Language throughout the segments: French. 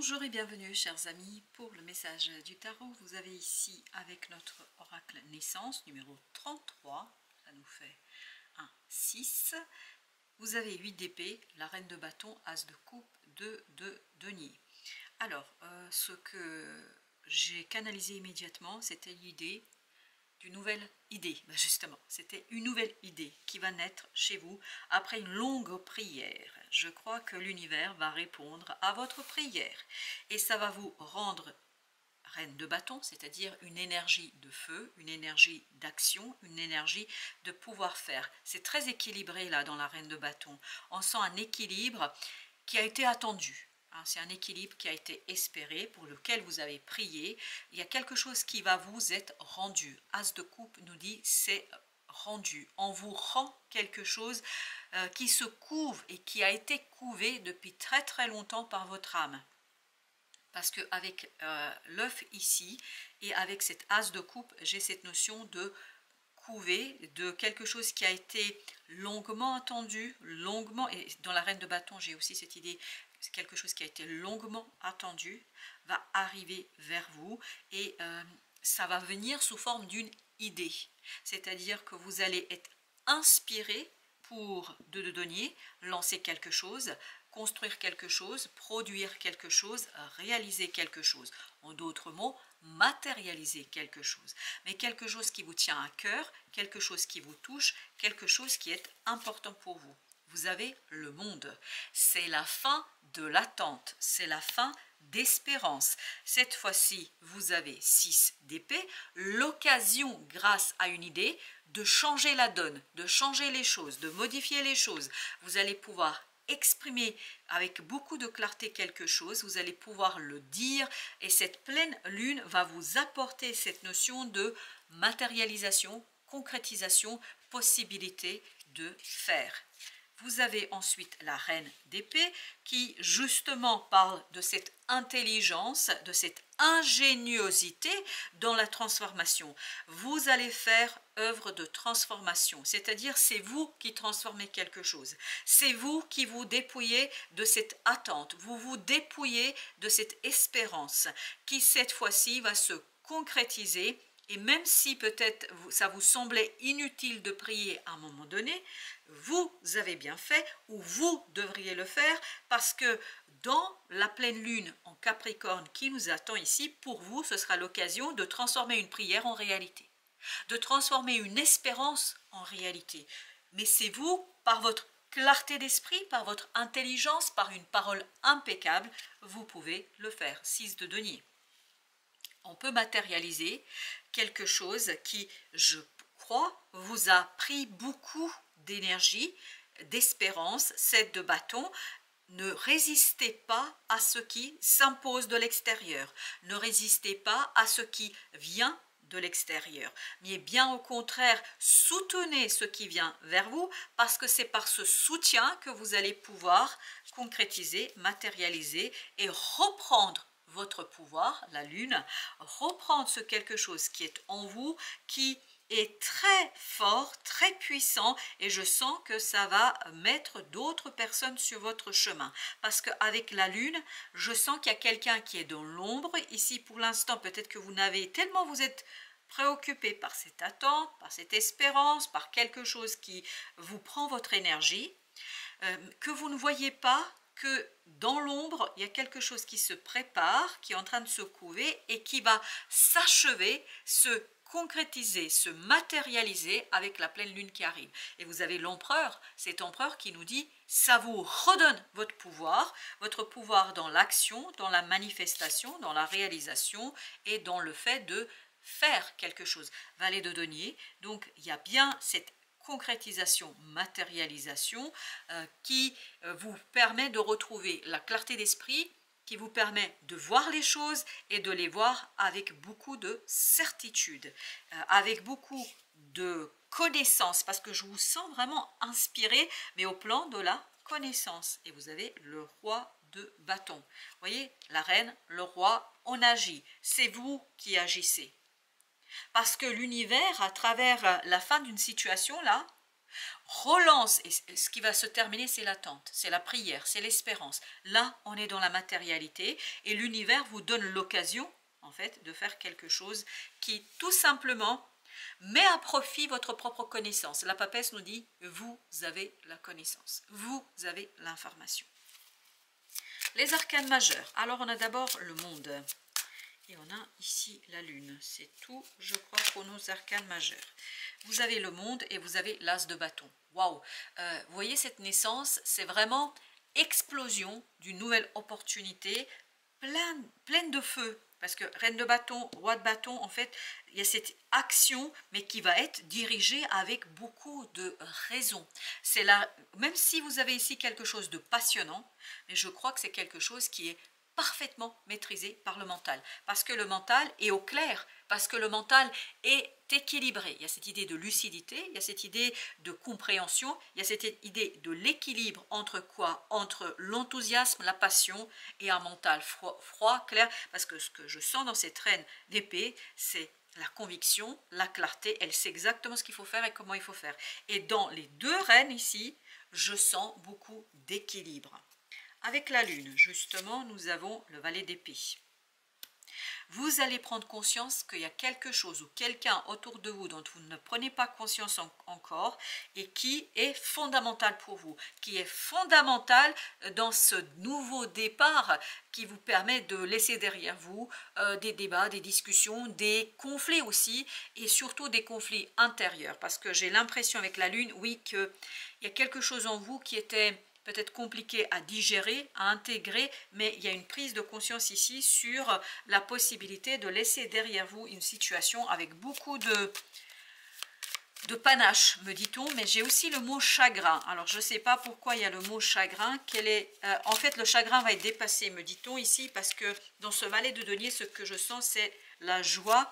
Bonjour et bienvenue chers amis pour le message du tarot. Vous avez ici avec notre oracle naissance numéro 33, ça nous fait 1, 6. Vous avez 8 d'épée, la reine de bâton, as de coupe, 2 de denier. Alors, ce que j'ai canalisé immédiatement, c'était l'idée d'une nouvelle idée. Ben justement, c'était une nouvelle idée qui va naître chez vous après une longue prière. Je crois que l'univers va répondre à votre prière et ça va vous rendre reine de bâton, c'est-à-dire une énergie de feu, une énergie d'action, une énergie de pouvoir faire. C'est très équilibré là dans la reine de bâton. On sent un équilibre qui a été attendu. C'est un équilibre qui a été espéré, pour lequel vous avez prié. Il y a quelque chose qui va vous être rendu. As de coupe nous dit c'est rendu. On vous rend quelque chose qui se couve et qui a été couvé depuis très très longtemps par votre âme. Parce qu'avec l'œuf ici et avec cette as de coupe, j'ai cette notion de couver, de quelque chose qui a été longuement attendu, longuement, et dans la reine de bâton j'ai aussi cette idée, quelque chose qui a été longuement attendu va arriver vers vous et ça va venir sous forme d'une idée, c'est-à-dire que vous allez être inspiré pour de denier, lancer quelque chose, construire quelque chose, produire quelque chose, réaliser quelque chose. En d'autres mots, matérialiser quelque chose. Mais quelque chose qui vous tient à cœur, quelque chose qui vous touche, quelque chose qui est important pour vous. Vous avez le monde. C'est la fin de l'attente, c'est la fin d'espérance. Cette fois-ci, vous avez 6 d'épée, l'occasion, grâce à une idée, de changer la donne, de changer les choses, de modifier les choses. Vous allez pouvoir exprimer avec beaucoup de clarté quelque chose, vous allez pouvoir le dire et cette pleine lune va vous apporter cette notion de matérialisation, concrétisation, possibilité de faire. Vous avez ensuite la reine d'épée qui justement parle de cette intelligence, de cette ingéniosité dans la transformation. Vous allez faire œuvre de transformation, c'est-à-dire c'est vous qui transformez quelque chose. C'est vous qui vous dépouillez de cette attente, vous vous dépouillez de cette espérance qui cette fois-ci va se concrétiser. Et même si peut-être ça vous semblait inutile de prier à un moment donné, vous avez bien fait ou vous devriez le faire parce que dans la pleine lune en Capricorne qui nous attend ici, pour vous, ce sera l'occasion de transformer une prière en réalité, de transformer une espérance en réalité. Mais c'est vous, par votre clarté d'esprit, par votre intelligence, par une parole impeccable, vous pouvez le faire. 6 de denier. On peut matérialiser quelque chose qui, je crois, vous a pris beaucoup d'énergie, d'espérance. 7 de bâton. Ne résistez pas à ce qui s'impose de l'extérieur. Ne résistez pas à ce qui vient de l'extérieur. Mais bien au contraire, soutenez ce qui vient vers vous parce que c'est par ce soutien que vous allez pouvoir concrétiser, matérialiser et reprendre votre pouvoir, la lune, reprendre ce quelque chose qui est en vous, qui est très fort, très puissant et je sens que ça va mettre d'autres personnes sur votre chemin. Parce qu'avec la lune, je sens qu'il y a quelqu'un qui est dans l'ombre. Ici, pour l'instant, peut-être que vous n'avez tellement vous êtes préoccupé par cette attente, par cette espérance, par quelque chose qui vous prend votre énergie, que vous ne voyez pas que dans l'ombre, il y a quelque chose qui se prépare, qui est en train de se couver et qui va s'achever, se concrétiser, se matérialiser avec la pleine lune qui arrive. Et vous avez l'empereur, cet empereur qui nous dit, ça vous redonne votre pouvoir dans l'action, dans la manifestation, dans la réalisation et dans le fait de faire quelque chose. Valet de denier, donc il y a bien cette concrétisation, matérialisation qui vous permet de retrouver la clarté d'esprit, qui vous permet de voir les choses et de les voir avec beaucoup de certitude, avec beaucoup de connaissance, parce que je vous sens vraiment inspiré, mais au plan de la connaissance. Et vous avez le roi de bâton. Vous voyez, la reine, le roi, on agit. C'est vous qui agissez. Parce que l'univers, à travers la fin d'une situation là, relance, et ce qui va se terminer, c'est l'attente, c'est la prière, c'est l'espérance. Là, on est dans la matérialité et l'univers vous donne l'occasion, en fait, de faire quelque chose qui, tout simplement, met à profit votre propre connaissance. La papesse nous dit, vous avez la connaissance, vous avez l'information. Les arcanes majeurs. Alors, on a d'abord le monde. Et on a ici la lune. C'est tout, je crois, pour nos arcanes majeurs. Vous avez le monde et vous avez l'as de bâton. Waouh! Vous voyez cette naissance, c'est vraiment explosion d'une nouvelle opportunité, pleine de feu. Parce que reine de bâton, roi de bâton, en fait, il y a cette action, mais qui va être dirigée avec beaucoup de raison. C'est là, même si vous avez ici quelque chose de passionnant, mais je crois que c'est quelque chose qui est parfaitement maîtrisé par le mental, parce que le mental est au clair, parce que le mental est équilibré. Il y a cette idée de lucidité, il y a cette idée de compréhension, il y a cette idée de l'équilibre entre quoi? Entre l'enthousiasme, la passion et un mental froid, clair, parce que ce que je sens dans cette reine d'épée, c'est la conviction, la clarté, elle sait exactement ce qu'il faut faire et comment il faut faire. Et dans les deux reines ici, je sens beaucoup d'équilibre. Avec la lune, justement, nous avons le valet d'épée. Vous allez prendre conscience qu'il y a quelque chose ou quelqu'un autour de vous dont vous ne prenez pas conscience encore et qui est fondamental pour vous, qui est fondamental dans ce nouveau départ qui vous permet de laisser derrière vous des débats, des discussions, des conflits aussi et surtout des conflits intérieurs parce que j'ai l'impression avec la lune, oui, qu'il y a quelque chose en vous qui était peut-être compliqué à digérer, à intégrer, mais il y a une prise de conscience ici sur la possibilité de laisser derrière vous une situation avec beaucoup de panache, me dit-on, mais j'ai aussi le mot chagrin. Alors, je ne sais pas pourquoi il y a le mot chagrin. En fait, le chagrin va être dépassé, me dit-on ici, parce que dans ce valet de denier, ce que je sens, c'est la joie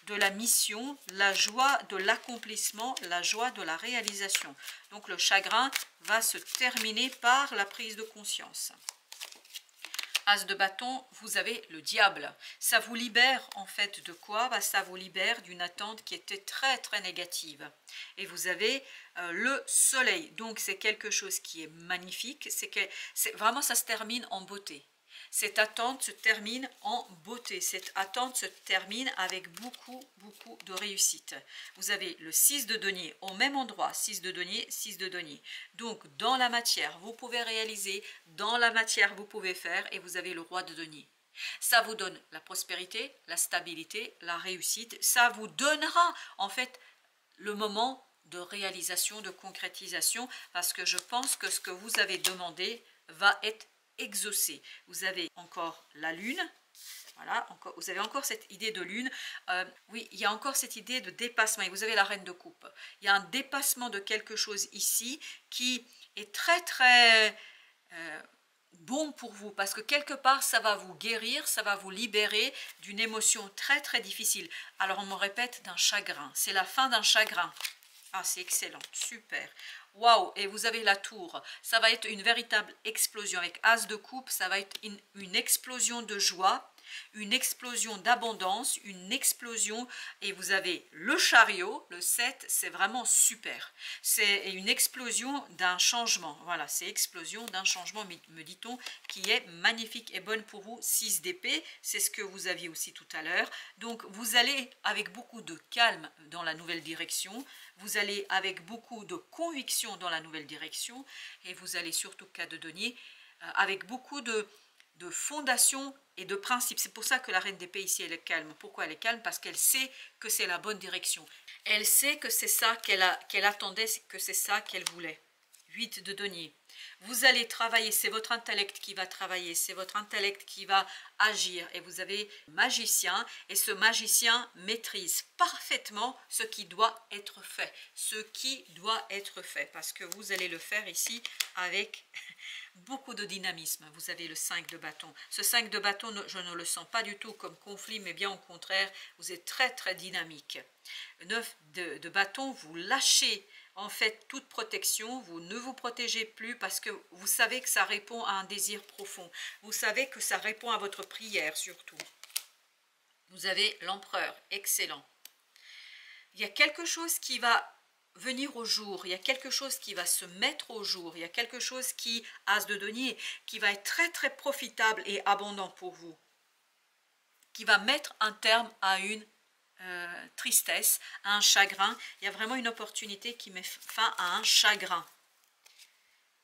de la mission, la joie de l'accomplissement, la joie de la réalisation. Donc le chagrin va se terminer par la prise de conscience. As de bâton, vous avez le diable. Ça vous libère en fait de quoi? Ça vous libère d'une attente qui était très très négative. Et vous avez le soleil. Donc c'est quelque chose qui est magnifique. Vraiment ça se termine en beauté. Cette attente se termine en beauté, cette attente se termine avec beaucoup de réussite. Vous avez le 6 de denier au même endroit, 6 de denier, 6 de denier. Donc dans la matière, vous pouvez réaliser, dans la matière, vous pouvez faire et vous avez le roi de denier. Ça vous donne la prospérité, la stabilité, la réussite. Ça vous donnera en fait le moment de réalisation, de concrétisation parce que je pense que ce que vous avez demandé va être exaucé. Vous avez encore la lune, voilà, vous avez encore cette idée de lune, oui, il y a encore cette idée de dépassement, et vous avez la reine de coupe. Il y a un dépassement de quelque chose ici qui est très très bon pour vous, parce que quelque part ça va vous guérir, ça va vous libérer d'une émotion très très difficile. Alors on me répète d'un chagrin, c'est la fin d'un chagrin. Ah, c'est excellent, super. Waouh, et vous avez la tour. Ça va être une véritable explosion. Avec As de coupe, ça va être une explosion de joie, une explosion d'abondance, une explosion. Et vous avez le chariot, le 7, c'est vraiment super. C'est une explosion d'un changement. Voilà, c'est explosion d'un changement, me dit-on, qui est magnifique et bonne pour vous. 6 d'épée, c'est ce que vous aviez aussi tout à l'heure. Donc, vous allez avec beaucoup de calme dans la nouvelle direction. Vous allez avec beaucoup de conviction dans la nouvelle direction et vous allez surtout, cas de denier, avec beaucoup de fondation et de principes. C'est pour ça que la reine d'épée ici, elle est calme. Pourquoi elle est calme? Parce qu'elle sait que c'est la bonne direction. Elle sait que c'est ça qu'elle attendait, que c'est ça qu'elle voulait. 8 de denier. Vous allez travailler, c'est votre intellect qui va travailler, c'est votre intellect qui va agir. Et vous avez magicien, et ce magicien maîtrise parfaitement ce qui doit être fait. Ce qui doit être fait, parce que vous allez le faire ici avec beaucoup de dynamisme. Vous avez le 5 de bâton. Ce 5 de bâton, je ne le sens pas du tout comme conflit, mais bien au contraire, vous êtes très très dynamique. 9 de bâton, vous lâchez en fait toute protection, vous ne vous protégez plus parce que vous savez que ça répond à un désir profond. Vous savez que ça répond à votre prière surtout. Vous avez l'empereur, excellent. Il y a quelque chose qui va venir au jour, il y a quelque chose qui va se mettre au jour, il y a quelque chose qui, as de denier, qui va être très très profitable et abondant pour vous, qui va mettre un terme à une tristesse, à un chagrin. Il y a vraiment une opportunité qui met fin à un chagrin.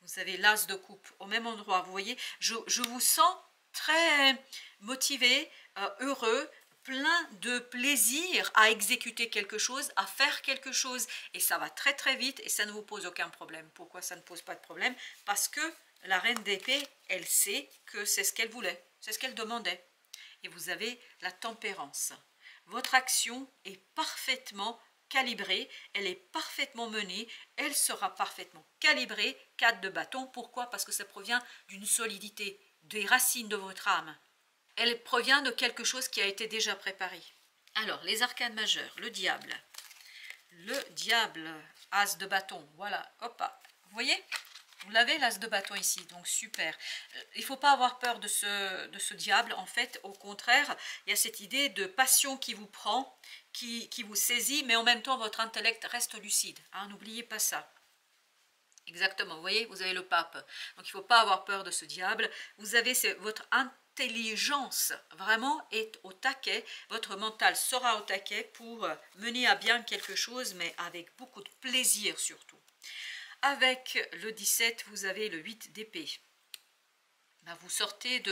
Vous avez l'as de coupe au même endroit, vous voyez, je vous sens très motivé, heureux, plein de plaisir à exécuter quelque chose, à faire quelque chose, et ça va très très vite et ça ne vous pose aucun problème. Pourquoi ça ne pose pas de problème? Parce que la reine d'épée, elle sait que c'est ce qu'elle voulait, c'est ce qu'elle demandait. Et vous avez la tempérance. Votre action est parfaitement calibrée, elle est parfaitement menée, elle sera parfaitement calibrée. 4 de bâton, pourquoi? Parce que ça provient d'une solidité, des racines de votre âme. Elle provient de quelque chose qui a été déjà préparé. Alors, les arcanes majeures, le diable, as de bâton, voilà, hop, vous voyez? Vous l'avez, l'as de bâton ici, donc super. Il ne faut pas avoir peur de ce diable, en fait, au contraire, il y a cette idée de passion qui vous prend, qui vous saisit, mais en même temps, votre intellect reste lucide. Hein, n'oubliez pas ça. Exactement, vous voyez, vous avez le pape. Donc, il ne faut pas avoir peur de ce diable. Vous avez votre intelligence, vraiment, est au taquet. Votre mental sera au taquet pour mener à bien quelque chose, mais avec beaucoup de plaisir surtout. Avec le 17, vous avez le 8 d'épée. Ben, vous sortez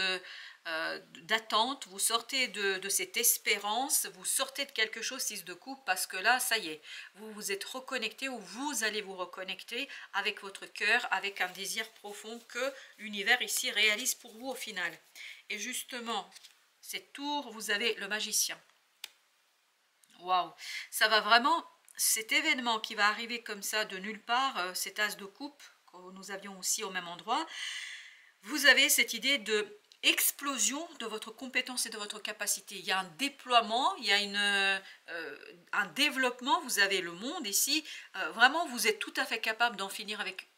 d'attente, vous sortez de cette espérance, vous sortez de quelque chose, 6 de coupe, parce que là, ça y est, vous vous êtes reconnecté ou vous allez vous reconnecter avec votre cœur, avec un désir profond que l'univers ici réalise pour vous au final. Et justement, cette tour, vous avez le magicien. Waouh, ça va vraiment... Cet événement qui va arriver comme ça de nulle part, cet as de coupe que nous avions aussi au même endroit, vous avez cette idée de explosion de votre compétence et de votre capacité. Il y a un déploiement, il y a un développement, vous avez le monde ici, vraiment vous êtes tout à fait capable d'en finir avec,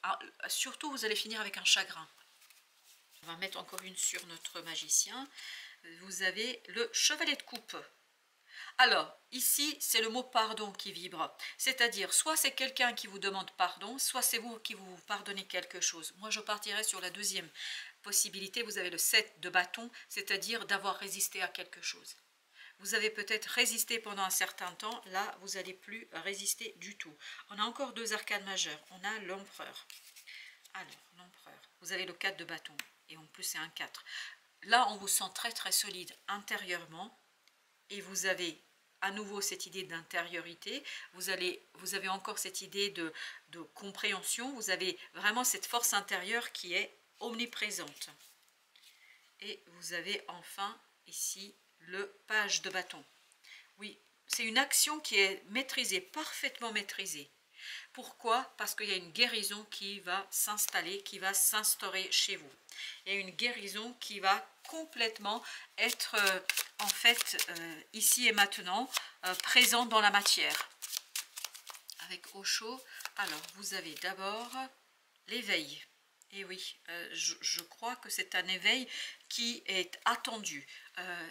surtout vous allez finir avec un chagrin. On va mettre encore une sur notre magicien. Vous avez le chevalet de coupe. Alors, ici, c'est le mot pardon qui vibre. C'est-à-dire, soit c'est quelqu'un qui vous demande pardon, soit c'est vous qui vous pardonnez quelque chose. Moi, je partirais sur la deuxième possibilité. Vous avez le 7 de bâton, c'est-à-dire d'avoir résisté à quelque chose. Vous avez peut-être résisté pendant un certain temps. Là, vous n'allez plus résister du tout. On a encore 2 arcanes majeures. On a l'empereur. Alors, l'empereur. Vous avez le 4 de bâton. Et en plus, c'est un 4. Là, on vous sent très, très solide intérieurement. Et vous avez à nouveau cette idée d'intériorité, vous avez encore cette idée de compréhension, vous avez vraiment cette force intérieure qui est omniprésente. Et vous avez enfin ici le page de bâton. Oui, c'est une action qui est maîtrisée, parfaitement maîtrisée. Pourquoi? Parce qu'il y a une guérison qui va s'installer, qui va s'instaurer chez vous. Il y a une guérison qui va complètement être en fait ici et maintenant présente dans la matière. Avec Osho, alors vous avez d'abord l'éveil. Et oui, je crois que c'est un éveil qui est attendu.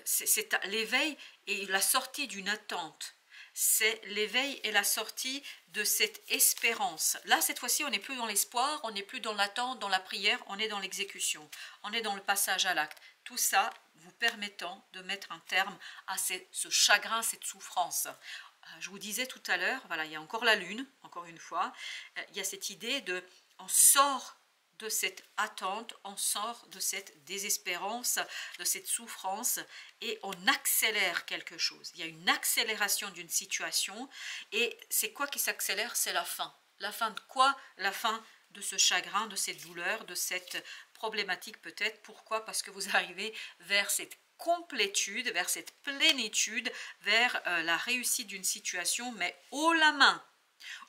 C'est l'éveil et la sortie d'une attente. C'est l'éveil et la sortie de cette espérance. Là, cette fois-ci, on n'est plus dans l'espoir, on n'est plus dans l'attente, dans la prière, on est dans l'exécution, on est dans le passage à l'acte. Tout ça vous permettant de mettre un terme à ce chagrin, cette souffrance. Je vous disais tout à l'heure, voilà, il y a encore la lune, encore une fois, il y a cette idée de, on sort de cette attente, on sort de cette désespérance, de cette souffrance et on accélère quelque chose. Il y a une accélération d'une situation et c'est quoi qui s'accélère? C'est la fin. La fin de quoi? La fin de ce chagrin, de cette douleur, de cette problématique peut-être. Pourquoi? Parce que vous arrivez vers cette complétude, vers cette plénitude, vers la réussite d'une situation, mais haut la main,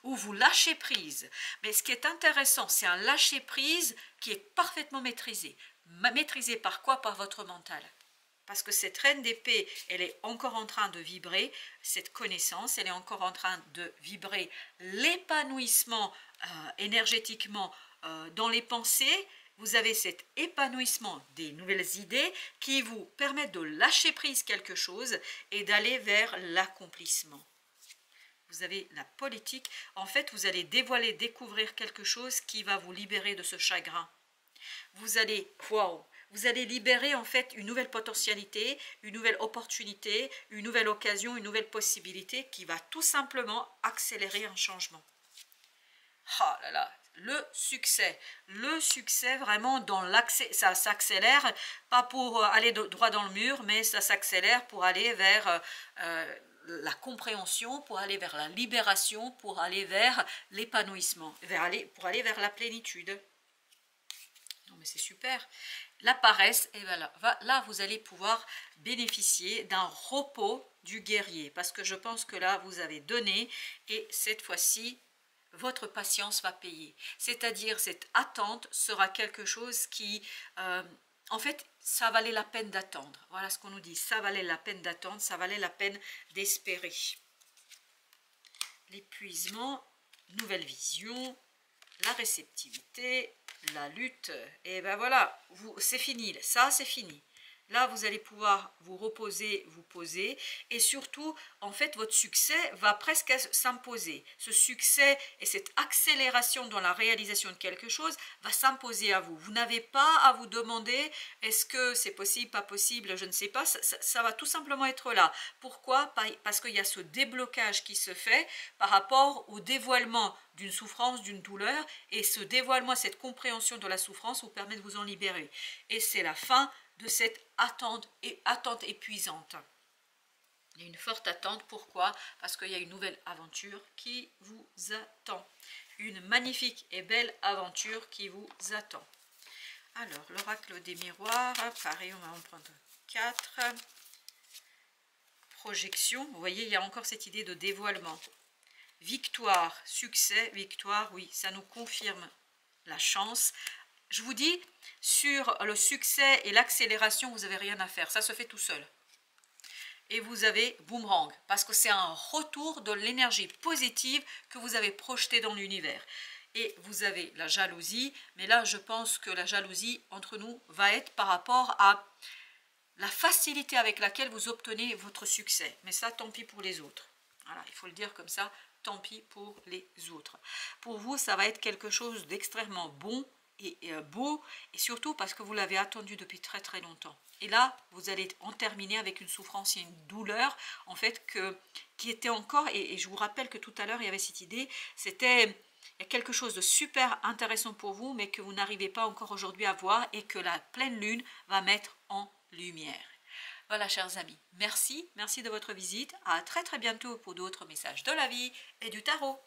où vous lâchez prise. Mais ce qui est intéressant, c'est un lâcher prise qui est parfaitement maîtrisé. Maîtrisé par quoi? Par votre mental. Parce que cette reine d'épée, elle est encore en train de vibrer, cette connaissance, elle est encore en train de vibrer l'épanouissement énergétiquement dans les pensées. Vous avez cet épanouissement des nouvelles idées qui vous permettent de lâcher prise quelque chose et d'aller vers l'accomplissement. vous avez la politique. En fait, vous allez dévoiler, découvrir quelque chose qui va vous libérer de ce chagrin. Vous allez, wow, vous allez libérer en fait une nouvelle potentialité, une nouvelle opportunité, une nouvelle occasion, une nouvelle possibilité qui va tout simplement accélérer un changement. Oh là là, le succès vraiment dans l'accès, ça s'accélère, pas pour aller droit dans le mur, mais ça s'accélère pour aller vers la compréhension, pour aller vers la libération, pour aller vers l'épanouissement, pour aller vers la plénitude. Non mais c'est super. La paresse, et voilà, là vous allez pouvoir bénéficier d'un repos du guerrier, parce que je pense que là vous avez donné, et cette fois-ci, votre patience va payer. C'est-à-dire, cette attente sera quelque chose qui, en fait, ça valait la peine d'attendre. Voilà ce qu'on nous dit. Ça valait la peine d'attendre, ça valait la peine d'espérer. L'épuisement, nouvelle vision, la réceptivité, la lutte. Et ben voilà, c'est fini. Ça, c'est fini. Là, vous allez pouvoir vous reposer, vous poser, et surtout, en fait, votre succès va presque s'imposer. Ce succès et cette accélération dans la réalisation de quelque chose va s'imposer à vous. Vous n'avez pas à vous demander, est-ce que c'est possible, pas possible, je ne sais pas, ça va tout simplement être là. Pourquoi? Parce qu'il y a ce déblocage qui se fait par rapport au dévoilement d'une souffrance, d'une douleur, et ce dévoilement, cette compréhension de la souffrance vous permet de vous en libérer. Et c'est la fin de cette attente épuisante. Il y a une forte attente, pourquoi? Parce qu'il y a une nouvelle aventure qui vous attend. Une magnifique et belle aventure qui vous attend. Alors, l'oracle des miroirs, pareil, on va en prendre 4. Projection, vous voyez, il y a encore cette idée de dévoilement. Victoire, succès, victoire, oui, ça nous confirme la chance. Je vous dis, sur le succès et l'accélération, vous n'avez rien à faire. Ça se fait tout seul. Et vous avez boomerang, parce que c'est un retour de l'énergie positive que vous avez projetée dans l'univers. Et vous avez la jalousie, mais là, je pense que la jalousie entre nous va être par rapport à la facilité avec laquelle vous obtenez votre succès. Mais ça, tant pis pour les autres. Voilà, il faut le dire comme ça, tant pis pour les autres. Pour vous, ça va être quelque chose d'extrêmement bon et beau, et surtout parce que vous l'avez attendu depuis très très longtemps. Et là, vous allez en terminer avec une souffrance et une douleur, en fait, qui était encore, et je vous rappelle que tout à l'heure, il y avait cette idée, il y a quelque chose de super intéressant pour vous, mais que vous n'arrivez pas encore aujourd'hui à voir, et que la pleine lune va mettre en lumière. Voilà, chers amis, merci de votre visite, à très très bientôt pour d'autres messages de la vie et du tarot.